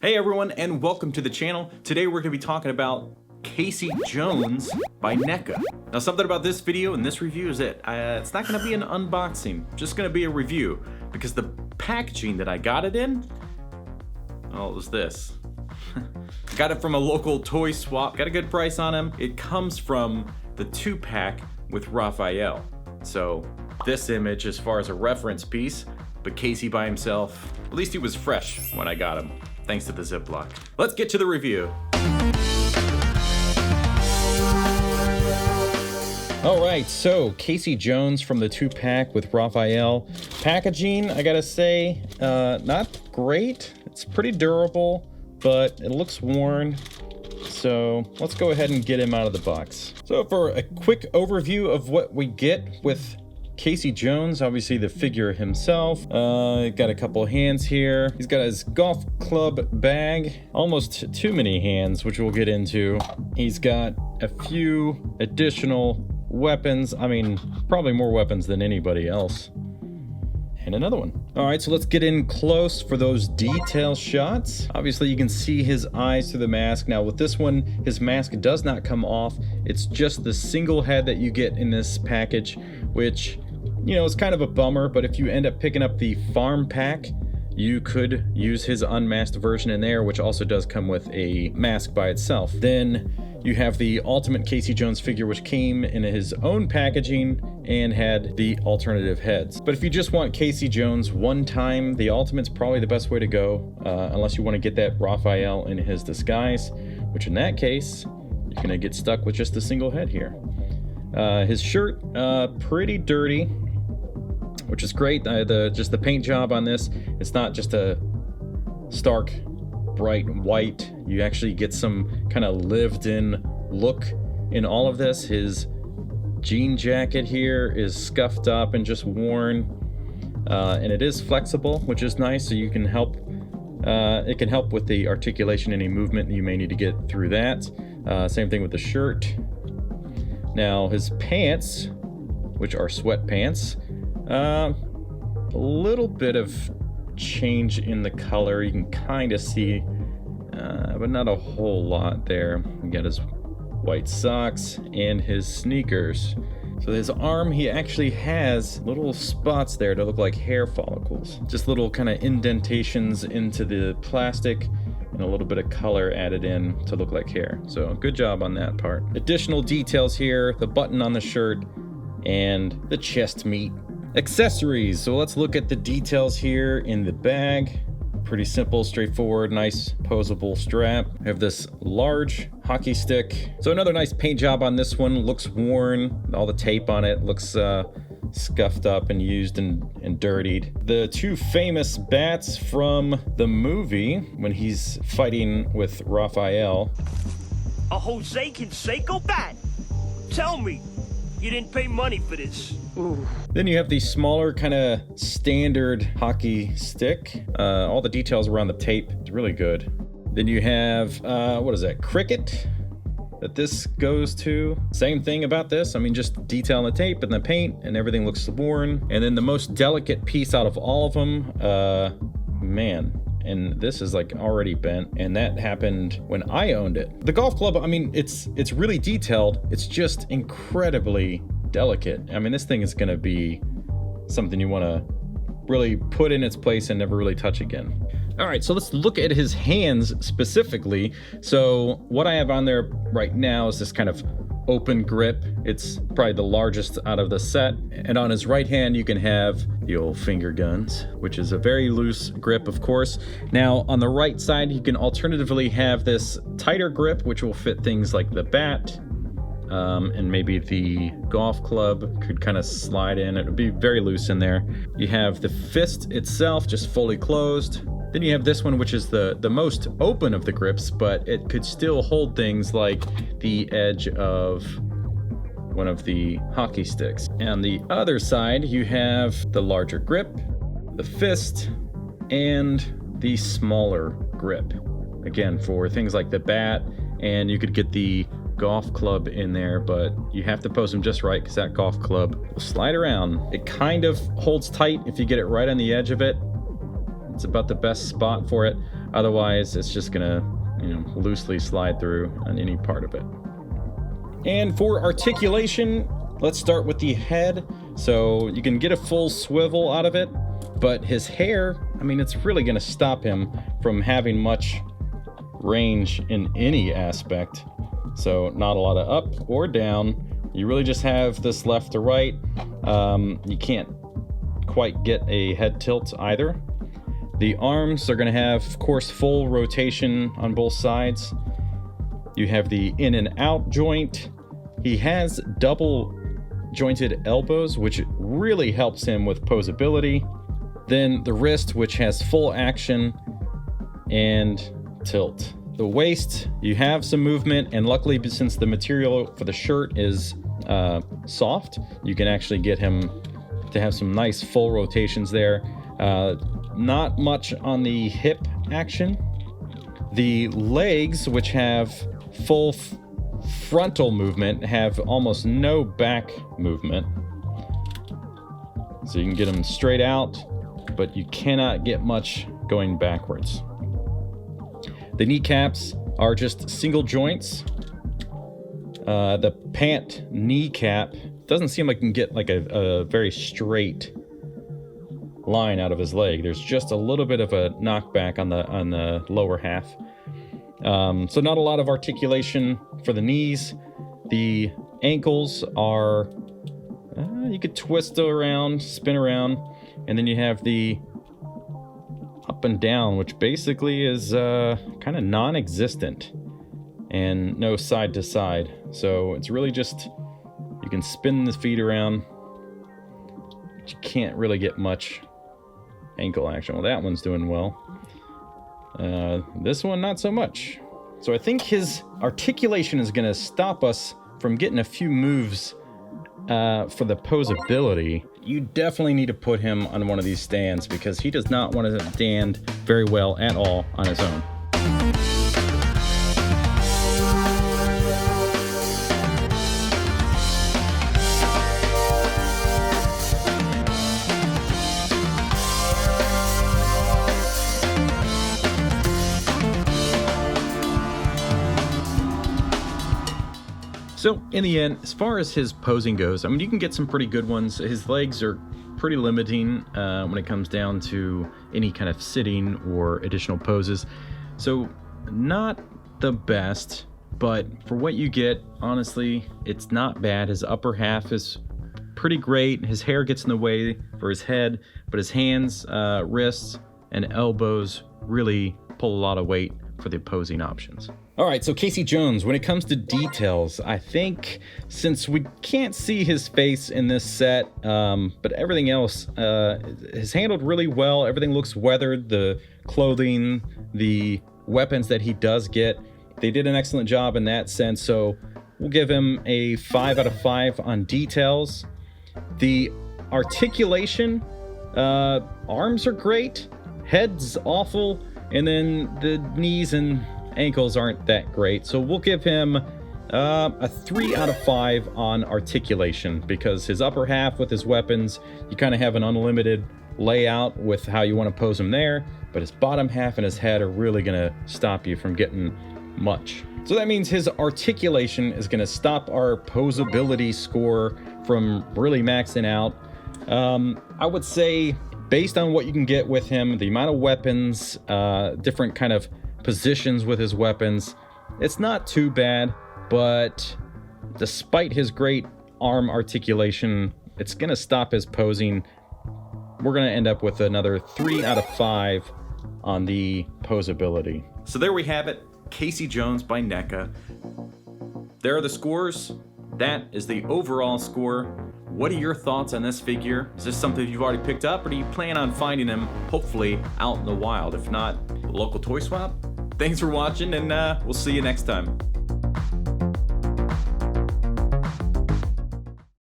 Hey everyone, and welcome to the channel. Today we're going to be talking about Casey Jones by NECA. Now something about this video and this review is it's not going to be an unboxing, just going to be a review, because the packaging that I got it in, well, it was this. Got it from a local toy swap, got a good price on him. It comes from the 2-pack with Raphael. So this image as far as a reference piece, but Casey by himself, at least he was fresh when I got him. Thanks to the Ziploc. Let's get to the review. All right, so Casey Jones from the 2-pack with Raphael. Packaging, I gotta say, not great. It's pretty durable, but it looks worn. So let's go ahead and get him out of the box. So for a quick overview of what we get with Casey Jones, obviously the figure himself, got a couple hands here. He's got his golf club bag, almost too many hands, which we'll get into. He's got a few additional weapons. I mean, probably more weapons than anybody else. And another one. All right, so let's get in close for those detail shots. Obviously you can see his eyes through the mask. Now with this one, his mask does not come off. It's just the single head that you get in this package, which, you know, it's kind of a bummer, but if you end up picking up the farm pack, you could use his unmasked version in there, which also does come with a mask by itself. Then you have the Ultimate Casey Jones figure, which came in his own packaging and had the alternative heads. But if you just want Casey Jones one time, the Ultimate's probably the best way to go, unless you want to get that Raphael in his disguise, which in that case, you're gonna get stuck with just a single head here. His shirt, pretty dirty, which is great. Just the paint job on this, it's not just a stark bright white. You actually get some kind of lived-in look in all of this. His jean jacket here is scuffed up and just worn, and it is flexible, which is nice, so you can help. It can help with the articulation, any movement you may need to get through that. Same thing with the shirt. Now his pants, which are sweatpants, a little bit of change in the color. You can kind of see, but not a whole lot there. We got his white socks and his sneakers. So his arm, he actually has little spots there to look like hair follicles. Just little kind of indentations into the plastic and a little bit of color added in to look like hair. So good job on that part. Additional details here, the button on the shirt and the chest meat. Accessories, so let's look at the details here in the bag. Pretty simple, straightforward, nice posable strap. I have this large hockey stick. So another nice paint job on this one. Looks worn, all the tape on it looks scuffed up and used and dirtied. The two famous bats from the movie when he's fighting with Raphael. A Jose Canseco bat? Tell me, you didn't pay money for this. Ooh. Then you have the smaller kind of standard hockey stick. All the details around the tape, it's really good. Then you have, what is that, cricket that this goes to. Same thing about this. I mean, just detail on the tape and the paint and everything looks worn. And then the most delicate piece out of all of them, man, and this is like already bent, and that happened when I owned it. The golf club, I mean, it's really detailed. It's just incredibly delicate. I mean, this thing is gonna be something you wanna really put in its place and never really touch again. All right, so let's look at his hands specifically. So what I have on there right now is this kind of open grip. It's probably the largest out of the set. And on his right hand, you can have the old finger guns, which is a very loose grip, of course. Now on the right side, you can alternatively have this tighter grip, which will fit things like the bat, and maybe the golf club could kind of slide in. It would be very loose in there. You have the fist itself just fully closed. Then you have this one, which is the most open of the grips, but it could still hold things like the edge of one of the hockey sticks. And on the other side, you have the larger grip, the fist, and the smaller grip. Again, for things like the bat, and you could get the golf club in there, but you have to pose them just right because that golf club will slide around. It kind of holds tight if you get it right on the edge of it. It's about the best spot for it. Otherwise, it's just gonna, loosely slide through on any part of it. And for articulation, let's start with the head. So you can get a full swivel out of it, but his hair, it's really gonna stop him from having much range in any aspect. So not a lot of up or down. You really just have this left to right. You can't quite get a head tilt either. The arms are going to have, of course, full rotation on both sides. You have the in and out joint. He has double jointed elbows, which really helps him with posability. Then the wrist, which has full action and tilt. The waist, you have some movement, and luckily, since the material for the shirt is soft, you can actually get him to have some nice full rotations there. Not much on the hip action. The legs, which have full frontal movement, have almost no back movement. So you can get them straight out, but you cannot get much going backwards. The kneecaps are just single joints. The pant kneecap doesn't seem like you can get like a very straight line out of his leg. There's just a little bit of a knockback on the lower half. So not a lot of articulation for the knees. The ankles are, you could twist around, spin around, and then you have the up and down, which basically is kind of non-existent, and no side to side. So it's really just, you can spin the feet around, but you can't really get much ankle action. Well, that one's doing well. This one, not so much. So I think his articulation is going to stop us from getting a few moves for the Poseability. You definitely need to put him on one of these stands because he does not want to stand very well at all on his own. So in the end, as far as his posing goes, you can get some pretty good ones. His legs are pretty limiting when it comes down to any kind of sitting or additional poses. So not the best, but for what you get, honestly, it's not bad. His upper half is pretty great. His hair gets in the way for his head, but his hands, wrists, and elbows really pull a lot of weight for the posing options. All right, so Casey Jones, when it comes to details, I think since we can't see his face in this set, but everything else is handled really well. Everything looks weathered, the clothing, the weapons that he does get. They did an excellent job in that sense, so we'll give him a 5 out of 5 on details. The articulation, arms are great, head's awful, and then the knees and ankles aren't that great. So we'll give him a 3 out of 5 on articulation because his upper half with his weapons, you kind of have an unlimited layout with how you want to pose him there, but his bottom half and his head are really going to stop you from getting much. So that means his articulation is going to stop our Poseability score from really maxing out. I would say based on what you can get with him, the amount of weapons, different kind of positions with his weapons, it's not too bad, but despite his great arm articulation, it's gonna stop his posing. We're gonna end up with another 3 out of 5 on the Poseability. So there we have it, Casey Jones by NECA. There are the scores. That is the overall score. What are your thoughts on this figure? Is this something you've already picked up, or do you plan on finding him, hopefully, out in the wild? If not, local toy swap? Thanks for watching, and we'll see you next time.